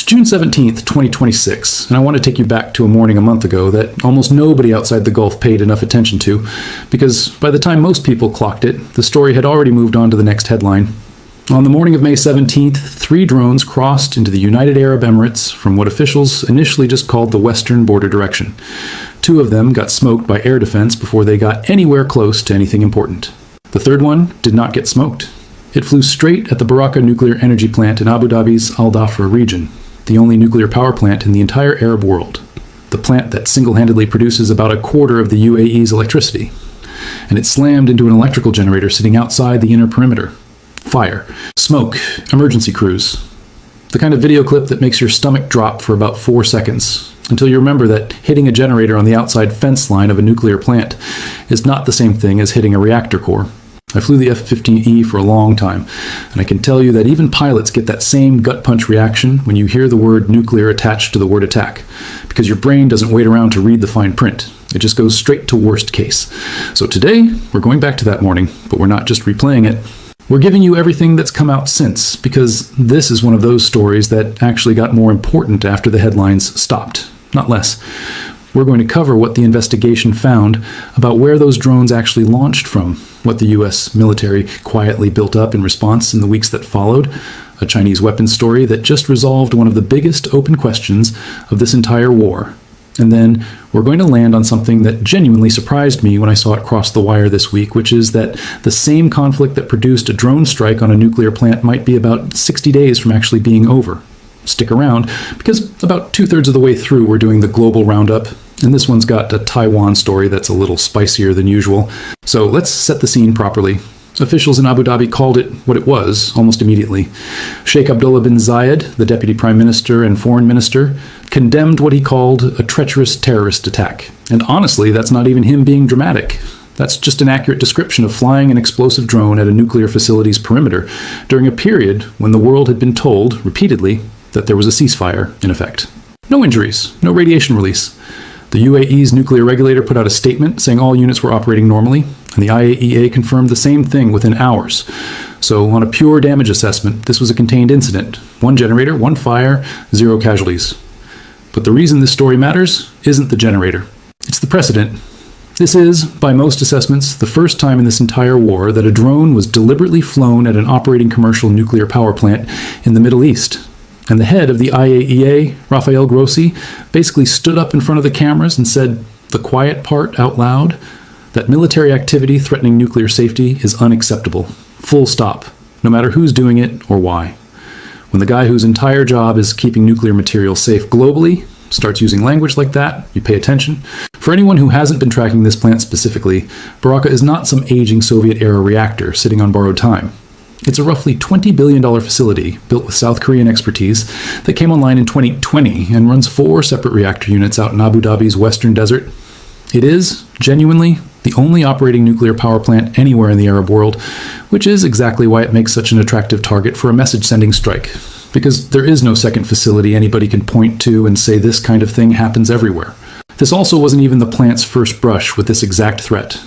June 17th, 2026, and I want to take you back to a morning a month ago that almost nobody outside the Gulf paid enough attention to, because by the time most people clocked it, the story had already moved on to the next headline. On the morning of May 17th, 3 drones crossed into the United Arab Emirates from what officials initially just called the western border direction. 2 of them got smoked by air defense before they got anywhere close to anything important. The 3rd one did not get smoked. It flew straight at the Baraka nuclear energy plant in Abu Dhabi's Al Dhafra region, the only nuclear power plant in the entire Arab world. The plant that single-handedly produces about a quarter of the UAE's electricity. And it slammed into an electrical generator sitting outside the inner perimeter. Fire, smoke, emergency crews. The kind of video clip that makes your stomach drop for about 4 seconds, until you remember that hitting a generator on the outside fence line of a nuclear plant is not the same thing as hitting a reactor core. I flew the F-15E for a long time, and I can tell you that even pilots get that same gut punch reaction when you hear the word nuclear attached to the word attack, because your brain doesn't wait around to read the fine print. It just goes straight to worst case. So today, we're going back to that morning, but we're not just replaying it. We're giving you everything that's come out since, because this is one of those stories that actually got more important after the headlines stopped, not less. We're going to cover what the investigation found about where those drones actually launched from, what the US military quietly built up in response in the weeks that followed, a Chinese weapons story that just resolved one of the biggest open questions of this entire war. And then we're going to land on something that genuinely surprised me when I saw it cross the wire this week, which is that the same conflict that produced a drone strike on a nuclear plant might be about 60 days from actually being over. Stick around, because about 2/3 of the way through we're doing the global roundup, and this one's got a Taiwan story that's a little spicier than usual. So let's set the scene properly. Officials in Abu Dhabi called it what it was almost immediately. Sheikh Abdullah bin Zayed, the deputy prime minister and foreign minister, condemned what he called a treacherous terrorist attack. And honestly, that's not even him being dramatic. That's just an accurate description of flying an explosive drone at a nuclear facility's perimeter during a period when the world had been told, repeatedly, that there was a ceasefire in effect. No injuries, no radiation release. The UAE's nuclear regulator put out a statement saying all units were operating normally, and the IAEA confirmed the same thing within hours. So on a pure damage assessment, this was a contained incident. 1 generator, 1 fire, 0 casualties. But the reason this story matters isn't the generator. It's the precedent. This is, by most assessments, the first time in this entire war that a drone was deliberately flown at an operating commercial nuclear power plant in the Middle East. And the head of the IAEA, Rafael Grossi, basically stood up in front of the cameras and said the quiet part out loud, that military activity threatening nuclear safety is unacceptable. Full stop, no matter who's doing it or why. When the guy whose entire job is keeping nuclear material safe globally starts using language like that, you pay attention. For anyone who hasn't been tracking this plant specifically, Baraka is not some aging Soviet-era reactor sitting on borrowed time. It's a roughly $20 billion facility built with South Korean expertise that came online in 2020 and runs 4 separate reactor units out in Abu Dhabi's western desert. It is, genuinely, the only operating nuclear power plant anywhere in the Arab world, which is exactly why it makes such an attractive target for a message-sending strike. Because there is no second facility anybody can point to and say this kind of thing happens everywhere. This also wasn't even the plant's first brush with this exact threat.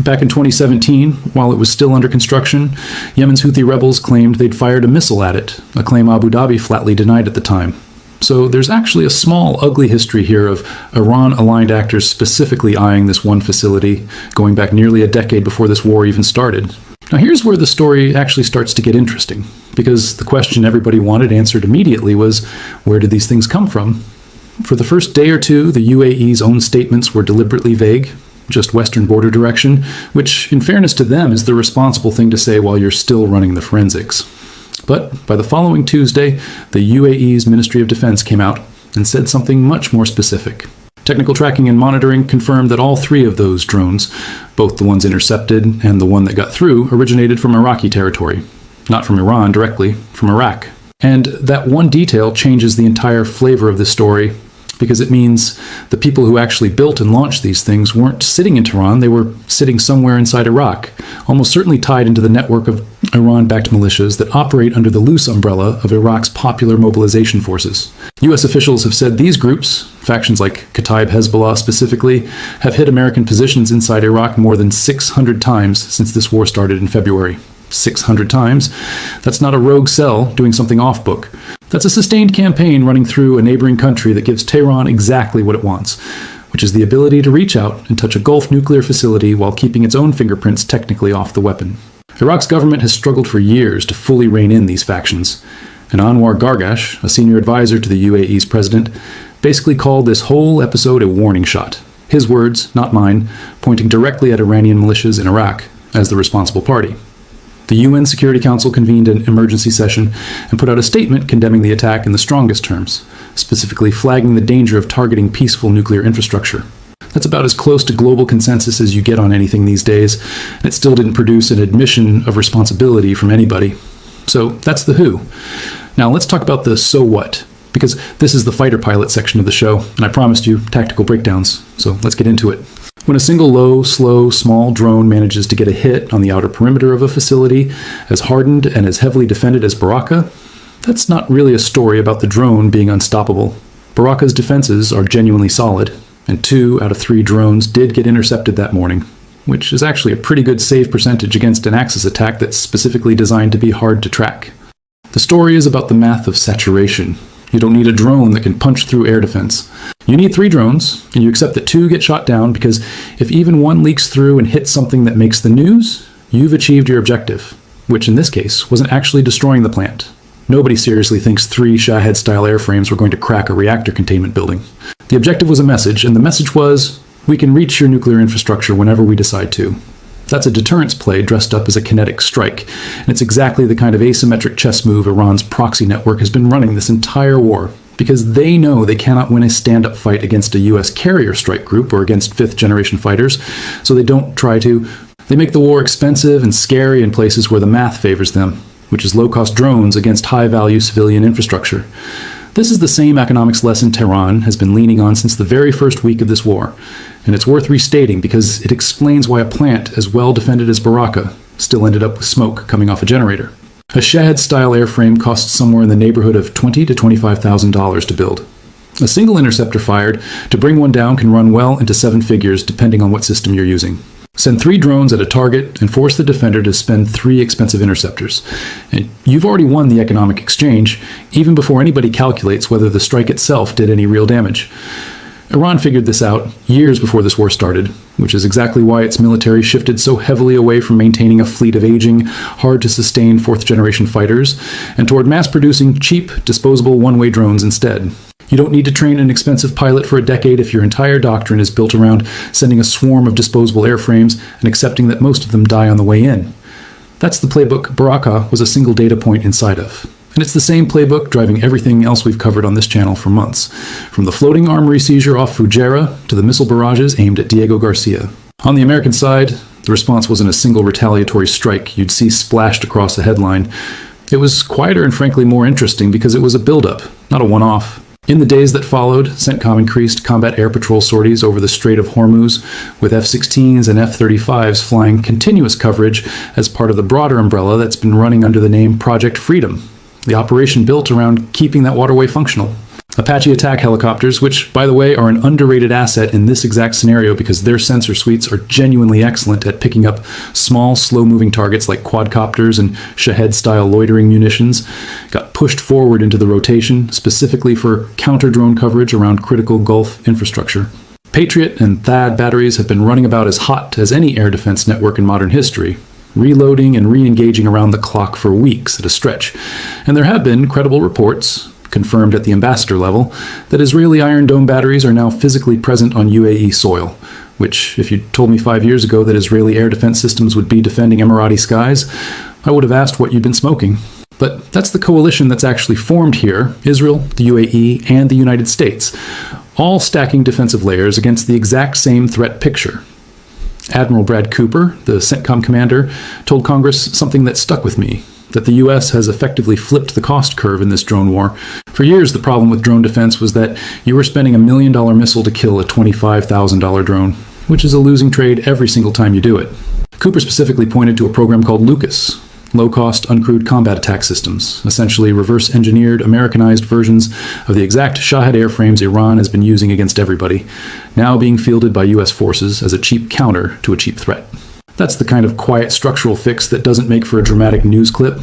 Back in 2017, while it was still under construction, Yemen's Houthi rebels claimed they'd fired a missile at it, a claim Abu Dhabi flatly denied at the time. So there's actually a small, ugly history here of Iran-aligned actors specifically eyeing this one facility, going back nearly a decade before this war even started. Now here's where the story actually starts to get interesting, because the question everybody wanted answered immediately was, where did these things come from? For the first day or two, the UAE's own statements were deliberately vague, just western border direction, which, in fairness to them, is the responsible thing to say while you're still running the forensics. But by the following Tuesday, the UAE's Ministry of Defense came out and said something much more specific. Technical tracking and monitoring confirmed that all 3 of those drones, both the ones intercepted and the one that got through, originated from Iraqi territory. Not from Iran directly, from Iraq. And that one detail changes the entire flavor of this story, because it means the people who actually built and launched these things weren't sitting in Tehran, they were sitting somewhere inside Iraq, almost certainly tied into the network of Iran-backed militias that operate under the loose umbrella of Iraq's popular mobilization forces. US officials have said these groups, factions like Kataib Hezbollah specifically, have hit American positions inside Iraq more than 600 times since this war started in February. 600 times, that's not a rogue cell doing something off-book. That's a sustained campaign running through a neighboring country that gives Tehran exactly what it wants, which is the ability to reach out and touch a Gulf nuclear facility while keeping its own fingerprints technically off the weapon. Iraq's government has struggled for years to fully rein in these factions, and Anwar Gargash, a senior advisor to the UAE's president, basically called this whole episode a warning shot. His words, not mine, pointing directly at Iranian militias in Iraq as the responsible party. The UN Security Council convened an emergency session and put out a statement condemning the attack in the strongest terms, specifically flagging the danger of targeting peaceful nuclear infrastructure. That's about as close to global consensus as you get on anything these days, and it still didn't produce an admission of responsibility from anybody. So that's the who. Now let's talk about the so what, because this is the fighter pilot section of the show, and I promised you tactical breakdowns, so let's get into it. When a single low, slow, small drone manages to get a hit on the outer perimeter of a facility as hardened and as heavily defended as Baraka, that's not really a story about the drone being unstoppable. Baraka's defenses are genuinely solid, and 2 out of 3 drones did get intercepted that morning, which is actually a pretty good save percentage against an Axis attack that's specifically designed to be hard to track. The story is about the math of saturation. You don't need a drone that can punch through air defense. You need 3 drones, and you accept that 2 get shot down because if even one leaks through and hits something that makes the news, you've achieved your objective, which in this case wasn't actually destroying the plant. Nobody seriously thinks 3 Shahed-style airframes were going to crack a reactor containment building. The objective was a message, and the message was, we can reach your nuclear infrastructure whenever we decide to. That's a deterrence play dressed up as a kinetic strike, and it's exactly the kind of asymmetric chess move Iran's proxy network has been running this entire war, because they know they cannot win a stand-up fight against a US carrier strike group or against 5th-generation fighters, so they don't try to. They make the war expensive and scary in places where the math favors them, which is low-cost drones against high-value civilian infrastructure. This is the same economics lesson Tehran has been leaning on since the very first week of this war, and it's worth restating because it explains why a plant as well defended as Baraka still ended up with smoke coming off a generator. A Shahed-style airframe costs somewhere in the neighborhood of $20,000 to $25,000 to build. A single interceptor fired to bring one down can run well into 7 figures depending on what system you're using. Send 3 drones at a target and force the defender to spend 3 expensive interceptors. And you've already won the economic exchange, even before anybody calculates whether the strike itself did any real damage. Iran figured this out years before this war started, which is exactly why its military shifted so heavily away from maintaining a fleet of aging, hard-to-sustain 4th-generation fighters, and toward mass-producing cheap, disposable one-way drones instead. You don't need to train an expensive pilot for a decade if your entire doctrine is built around sending a swarm of disposable airframes and accepting that most of them die on the way in. That's the playbook Baraka was a single data point inside of. And it's the same playbook driving everything else we've covered on this channel for months, from the floating armory seizure off Fujairah to the missile barrages aimed at Diego Garcia. On the American side, the response wasn't a single retaliatory strike you'd see splashed across a headline. It was quieter and frankly more interesting because it was a buildup, not a one-off. In the days that followed, CENTCOM increased combat air patrol sorties over the Strait of Hormuz, with F-16s and F-35s flying continuous coverage as part of the broader umbrella that's been running under the name Project Freedom, the operation built around keeping that waterway functional. Apache attack helicopters, which, by the way, are an underrated asset in this exact scenario because their sensor suites are genuinely excellent at picking up small, slow-moving targets like quadcopters and Shahed-style loitering munitions, got pushed forward into the rotation specifically for counter-drone coverage around critical Gulf infrastructure. Patriot and THAAD batteries have been running about as hot as any air defense network in modern history, reloading and re-engaging around the clock for weeks at a stretch. And there have been credible reports, confirmed at the ambassador level, that Israeli Iron Dome batteries are now physically present on UAE soil, which, if you told me 5 years ago that Israeli air defense systems would be defending Emirati skies, I would have asked what you'd been smoking. But that's the coalition that's actually formed here, Israel, the UAE, and the United States, all stacking defensive layers against the exact same threat picture. Admiral Brad Cooper, the CENTCOM commander, told Congress something that stuck with me, that the U.S. has effectively flipped the cost curve in this drone war. For years, the problem with drone defense was that you were spending $1 million missile to kill a $25,000 drone, which is a losing trade every single time you do it. Cooper specifically pointed to a program called Lucas, low-cost, uncrewed combat attack systems, essentially reverse-engineered, Americanized versions of the exact Shahed airframes Iran has been using against everybody, now being fielded by U.S. forces as a cheap counter to a cheap threat. That's the kind of quiet structural fix that doesn't make for a dramatic news clip,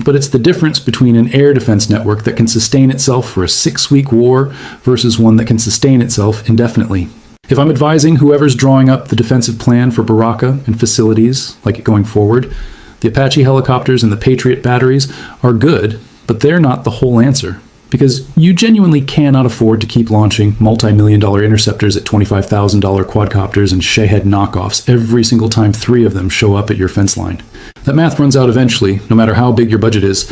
but it's the difference between an air defense network that can sustain itself for a 6-week war versus one that can sustain itself indefinitely. If I'm advising whoever's drawing up the defensive plan for Baraka and facilities like it going forward, the Apache helicopters and the Patriot batteries are good, but they're not the whole answer. Because you genuinely cannot afford to keep launching multi-million-dollar interceptors at $25,000 quadcopters and Shahed knockoffs every single time 3 of them show up at your fence line. That math runs out eventually, no matter how big your budget is.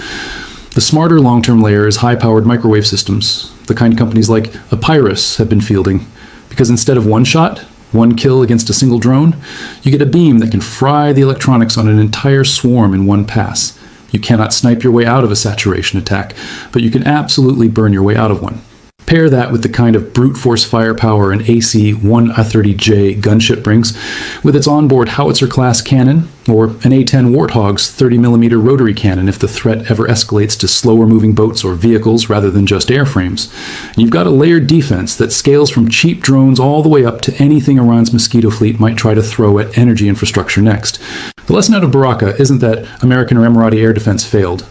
The smarter long-term layer is high-powered microwave systems, the kind companies like Epirus have been fielding. Because instead of one shot, one kill against a single drone, you get a beam that can fry the electronics on an entire swarm in one pass. You cannot snipe your way out of a saturation attack, but you can absolutely burn your way out of one. Pair that with the kind of brute force firepower an AC-130J gunship brings, with its onboard howitzer-class cannon, or an A-10 Warthog's 30mm rotary cannon if the threat ever escalates to slower-moving boats or vehicles rather than just airframes. And you've got a layered defense that scales from cheap drones all the way up to anything Iran's Mosquito fleet might try to throw at energy infrastructure next. The lesson out of Baraka isn't that American or Emirati air defense failed.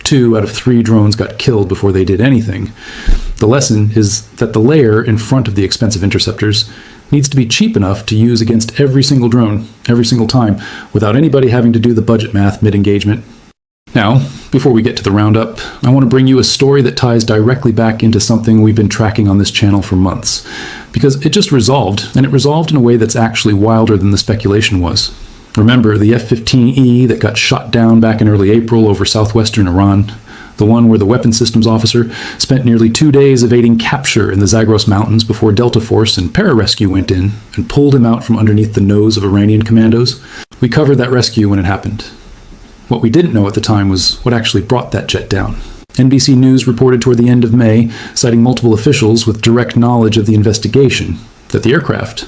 2 out of 3 drones got killed before they did anything. The lesson is that the layer in front of the expensive interceptors needs to be cheap enough to use against every single drone, every single time, without anybody having to do the budget math mid-engagement. Now, before we get to the roundup, I want to bring you a story that ties directly back into something we've been tracking on this channel for months. Because it just resolved, and it resolved in a way that's actually wilder than the speculation was. Remember the F-15E that got shot down back in early April over southwestern Iran? The one where the weapons systems officer spent nearly 2 days evading capture in the Zagros Mountains before Delta Force and pararescue went in and pulled him out from underneath the nose of Iranian commandos? We covered that rescue when it happened. What we didn't know at the time was what actually brought that jet down. NBC News reported toward the end of May, citing multiple officials with direct knowledge of the investigation, that the aircraft